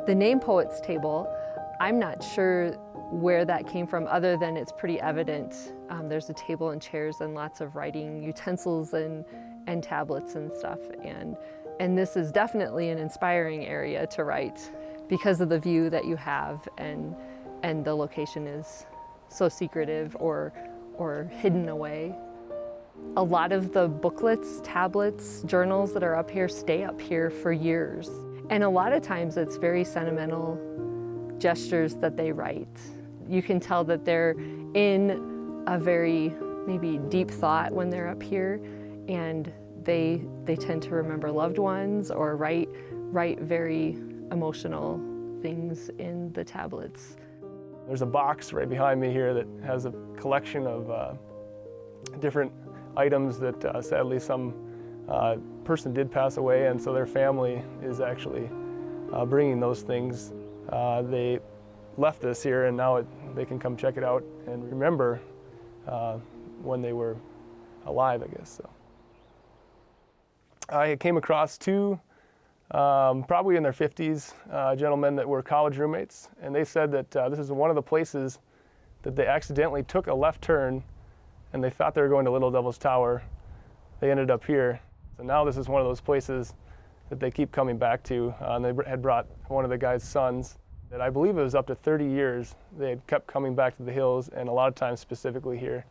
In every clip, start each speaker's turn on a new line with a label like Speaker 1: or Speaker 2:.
Speaker 1: The name Poets Table, I'm not sure where that came from other than it's pretty evident. There's a table and chairs and lots of writing utensils and tablets and stuff. And this is definitely an inspiring area to write because of the view that you have and the location is so secretive or hidden away. A lot of the booklets, tablets, journals that are up here stay up here for years. And a lot of times it's very sentimental gestures that they write. You can tell that they're in a very maybe deep thought when they're up here, and they tend to remember loved ones or write very emotional things in the tablets.
Speaker 2: There's a box right behind me here that has a collection of different items that sadly some person did pass away, and so their family is actually bringing those things. They left this here, and now they can come check it out and remember when they were alive, I guess. So I came across two, probably in their 50s, gentlemen that were college roommates, and they said that this is one of the places that they accidentally took a left turn, and they thought they were going to Little Devil's Tower. They ended up here. So now this is one of those places that they keep coming back to. And they had brought one of the guy's sons that I believe it was up to 30 years. They had kept coming back to the hills, and a lot of times specifically here.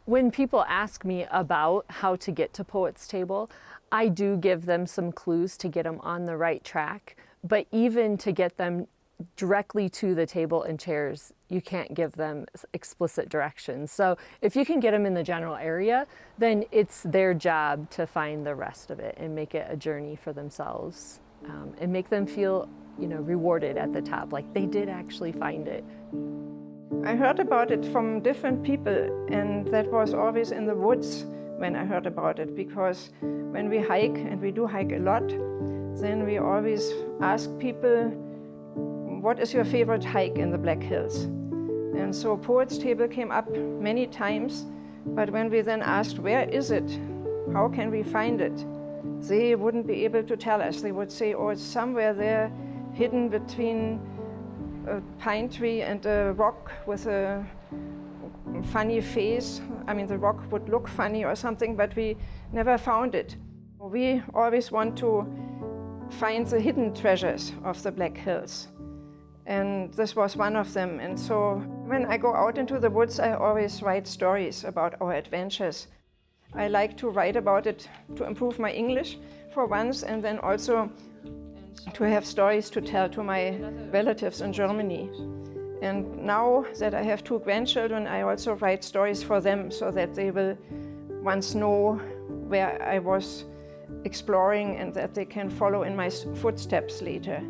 Speaker 1: When people ask me about how to get to Poets Table, I do give them some clues to get them on the right track. But even to get them directly to the table and chairs, you can't give them explicit directions. So if you can get them in the general area, then it's their job to find the rest of it and make it a journey for themselves, and make them feel, rewarded at the top, like they did actually find it.
Speaker 3: I heard about it from different people, and that was always in the woods when I heard about it, because when we hike, and we do hike a lot, then we always ask people, what is your favorite hike in the Black Hills? And so Poets Table came up many times, but when we then asked, where is it? How can we find it? They wouldn't be able to tell us. They would say, oh, it's somewhere there, hidden between a pine tree and a rock with a funny face. I mean, the rock would look funny or something, but we never found it. We always want to find the hidden treasures of the Black Hills. And this was one of them. And so when I go out into the woods, I always write stories about our adventures. I like to write about it to improve my English for once, and then also to have stories to tell to my relatives in Germany. And now that I have two grandchildren, I also write stories for them so that they will once know where I was exploring and that they can follow in my footsteps later.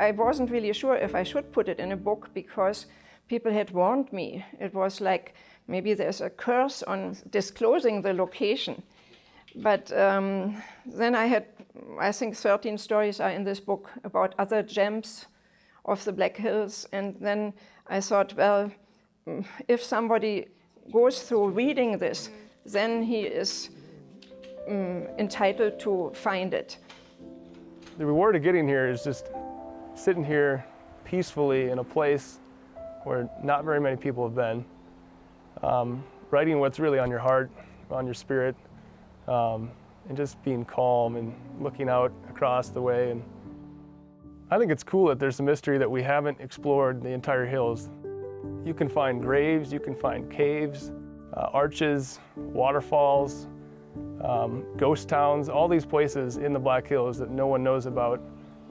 Speaker 3: I wasn't really sure if I should put it in a book because people had warned me. It was like maybe there's a curse on disclosing the location. But then I think 13 stories are in this book about other gems of the Black Hills. And then I thought, well, if somebody goes through reading this, then he is entitled to find it.
Speaker 2: The reward of getting here is just sitting here peacefully in a place where not very many people have been, writing what's really on your heart, on your spirit, and just being calm and looking out across the way. And I think it's cool that there's a mystery that we haven't explored the entire hills. You can find graves, you can find caves, arches, waterfalls, ghost towns, all these places in the Black Hills that no one knows about,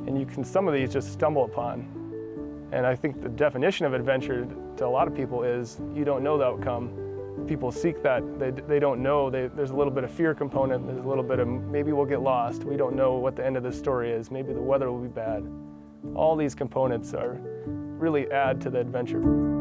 Speaker 2: and you can some of these just stumble upon. And I think the definition of adventure to a lot of people is you don't know the outcome. People seek that, they don't know, there's a little bit of fear component, there's a little bit of maybe we'll get lost, we don't know what the end of this story is, maybe the weather will be bad. All these components really add to the adventure.